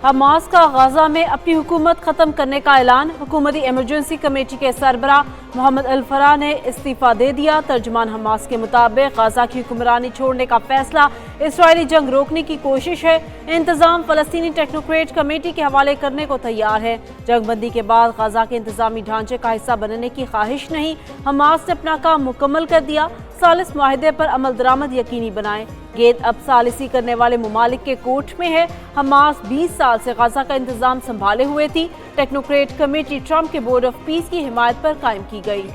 Hamas کا غزہ میں اپنی حکومت ختم کرنے کا اعلان۔ حکومتی ایمرجنسی کمیٹی کے سربراہ محمد الفرح نے استعفیٰ دے دیا۔ ترجمان حماس کے مطابق غزہ کی حکمرانی چھوڑنے کا فیصلہ اسرائیلی جنگ روکنے کی کوشش ہے۔ انتظام فلسطینی ٹیکنوکریٹ کمیٹی کے حوالے کرنے کو تیار ہے۔ جنگ بندی کے بعد غزہ کے انتظامی ڈھانچے کا حصہ بننے کی خواہش نہیں۔ حماس نے اپنا کام مکمل کر دیا۔ ثالث معاہدے پر عمل درآمد یقینی بنائیں۔ گیند اب ثالثی کرنے والے ممالک کے کورٹ میں ہے۔ حماس 20 سال سے غزہ کا انتظام سنبھالے ہوئے تھی۔ ٹیکنوکریٹ کمیٹی ٹرمپ کے بورڈ آف پیس کی حمایت پر قائم کی گئی۔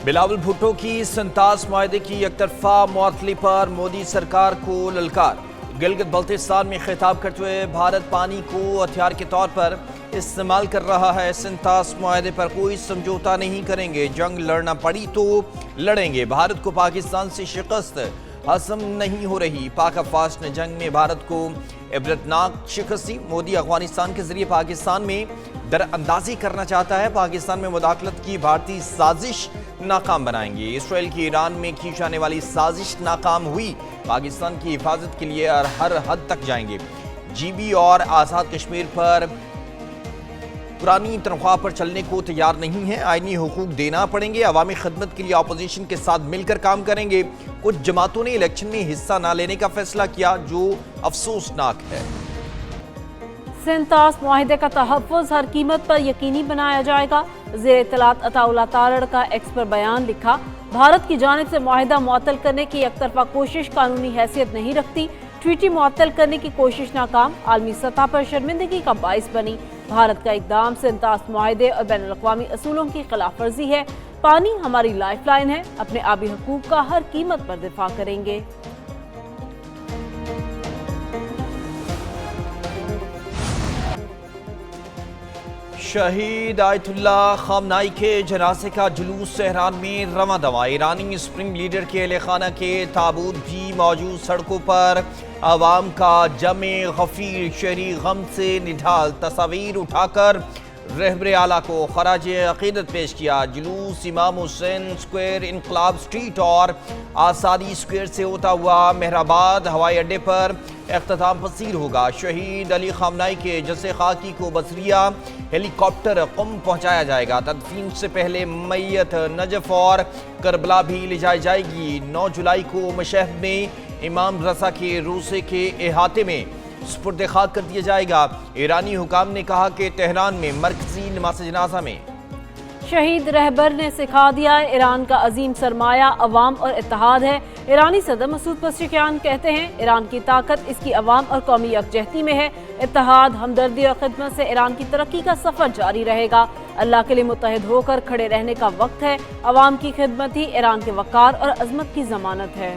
بلاول بھٹو کی سنتاس معاہدے کی یک طرفہ معطلی پر مودی سرکار کو للکار۔ گلگت بلتستان میں خطاب کرتے ہوئے بھارت پانی کو ہتھیار کے طور پر استعمال کر رہا ہے۔ سنتاس معاہدے پر کوئی سمجھوتا نہیں کریں گے، جنگ لڑنا پڑی تو لڑیں گے۔ بھارت کو پاکستان سے شکست حسم نہیں ہو رہی۔ پاک افواج نے جنگ میں بھارت کو عبرتناک شکست دی۔ مودی افغانستان کے ذریعے پاکستان میں در اندازی کرنا چاہتا ہے۔ پاکستان میں مداخلت کی بھارتی سازش ناکام بنائیں گے۔ اسرائیل کی ایران میں کی جانے والی سازش ناکام ہوئی۔ پاکستان کی حفاظت کے لیے ہر حد تک جائیں گے۔ جی بی اور آزاد کشمیر پر پرانی تنخواہ پر چلنے کو تیار نہیں ہیں۔ آئینی حقوق دینا پڑیں گے۔ عوامی خدمت کے لیے اپوزیشن کے ساتھ مل کر کام کریں گے۔ کچھ جماعتوں نے الیکشن میں حصہ نہ لینے کا فیصلہ کیا، جو افسوسناک ہے۔ سنتاس معاہدے کا تحفظ ہر قیمت پر یقینی بنایا جائے گا۔ وزیر اطلاعات عطا اللہ تارڑ کا ایکس پر بیان لکھا۔ بھارت کی جانب سے معاہدہ معطل کرنے کی یک طرفہ کوشش قانونی حیثیت نہیں رکھتی۔ ٹویٹی معطل کرنے کی کوشش ناکام، عالمی سطح پر شرمندگی کا باعث بنی۔ بھارت کا اقدام سنتاس معاہدے اور بین الاقوامی اصولوں کی خلاف ورزی ہے۔ پانی ہماری لائف لائن ہے، اپنے آبی حقوق کا ہر قیمت پر دفاع کریں گے۔ شہید آیت اللہ خامنائی کے جنازے کا جلوس تہران میں رواں دواں۔ ایرانی اسپرنگ لیڈر کے اہل خانہ کے تابوت بھی موجود۔ سڑکوں پر عوام کا جمع غفیر، شہری غم سے نڈھال، تصاویر اٹھا کر رہبر اعلیٰ کو خراج عقیدت پیش کیا۔ جلوس امام حسین اسکوائر، انقلاب اسٹریٹ اور آزادی اسکوائر سے ہوتا ہوا مہرآباد ہوائی اڈے پر اختتام پذیر ہوگا۔ شہید علی خامنائی کے جثہ خاکی کو بصریہ ہیلی کاپٹر قم پہنچایا جائے گا۔ تدفین سے پہلے میت نجف اور کربلا بھی لے جائی جائے گی۔ 9 جولائی کو مشہد میں امام رضا کے روضے کے احاطے میں سپرد خاک کر دیا جائے گا۔ ایرانی حکام نے کہا کہ تہران میں مرکزی نماز جنازہ میں شہید رہبر نے سکھا دیا ہے ایران کا عظیم سرمایہ عوام اور اتحاد ہے۔ ایرانی صدر مسعود پزشکیان کہتے ہیں ایران کی طاقت اس کی عوام اور قومی یکجہتی میں ہے۔ اتحاد، ہمدردی اور خدمت سے ایران کی ترقی کا سفر جاری رہے گا۔ اللہ کے لیے متحد ہو کر کھڑے رہنے کا وقت ہے۔ عوام کی خدمت ہی ایران کے وقار اور عظمت کی ضمانت ہے۔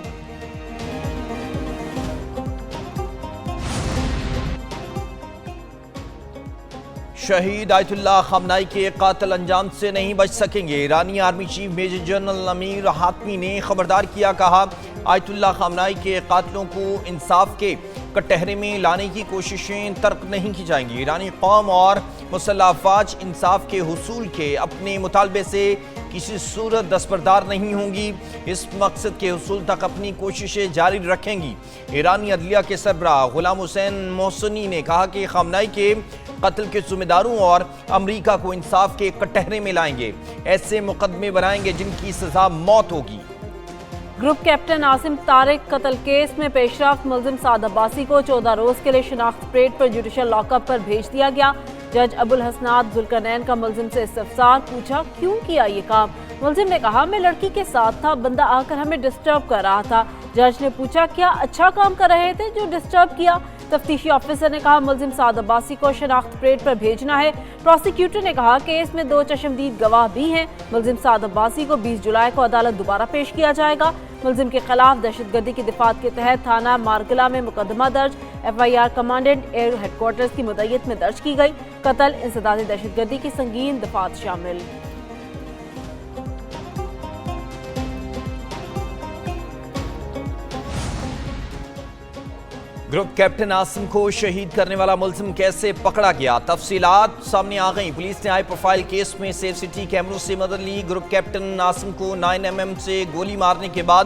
شہید آیت اللہ خامنائی کے قاتل انجام سے نہیں بچ سکیں گے۔ ایرانی آرمی چیف میجر جنرل امیر حاتمی نے خبردار کیا، کہا آیت اللہ خامنائی کے قاتلوں کو انصاف کے کٹہرے میں لانے کی کوششیں ترک نہیں کی جائیں گی۔ ایرانی قوم اور مسلح افواج انصاف کے حصول کے اپنے مطالبے سے کسی صورت دستبردار نہیں ہوں گی۔ اس مقصد کے حصول تک اپنی کوششیں جاری رکھیں گی۔ ایرانی عدلیہ کے سربراہ غلام حسین محسنی نے کہا کہ خامنائی کے قتل کے ذمہ داروں اور امریکہ کو انصاف کے کٹہرے میں لائیں گے۔ ایسے مقدمے بنائیں گے جن کی سزا موت ہوگی۔ گروپ کیپٹن عاصم طارق قتل کیس میں پیش رفت ملزم سعد عباسی کو 14 روز کے لیے شناخت پریڈ پر جوڈیشل لاک اپ پر بھیج دیا گیا۔ جج ابو الحسنات ذوالقرنین کا ملزم سے استفسار، پوچھا کیوں کیا یہ کام؟ ملزم نے کہا میں لڑکی کے ساتھ تھا، بندہ آ کر ہمیں ڈسٹرب کر رہا تھا۔ جج نے پوچھا کیا اچھا کام کر رہے تھے جو ڈسٹرب کیا؟ تفتیشی آفیسر نے کہا ملزم سعد عباسی کو شناخت پریڈ پر بھیجنا ہے۔ پروسیکیوٹر نے کہا کیس میں 2 چشمدید گواہ بھی ہیں۔ ملزم سعد عباسی کو 20 جولائی کو عدالت دوبارہ پیش کیا جائے گا۔ ملزم کے خلاف دہشت گردی کی دفعات کے تحت تھانہ مارگلہ میں مقدمہ درج، FIR commandant air headquarters کی مدعیت میں درج کی گئی۔ قتل، انسدادی دہشت گردی کی سنگین دفعات شامل۔ گروپ کیپٹن عاصم کو شہید کرنے والا ملزم کیسے پکڑا گیا؟ تفصیلات سامنے آ گئیں۔ پولیس نے ہائی پروفائل کیس میں سیف سٹی کیمروں سے مدد لی۔ گروپ کیپٹن عاصم کو 9mm سے گولی مارنے کے بعد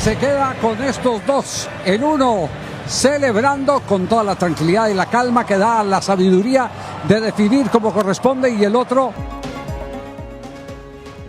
Se queda con estos dos, el uno celebrando con toda la tranquilidad y la calma que da la sabiduría de definir como corresponde y el otro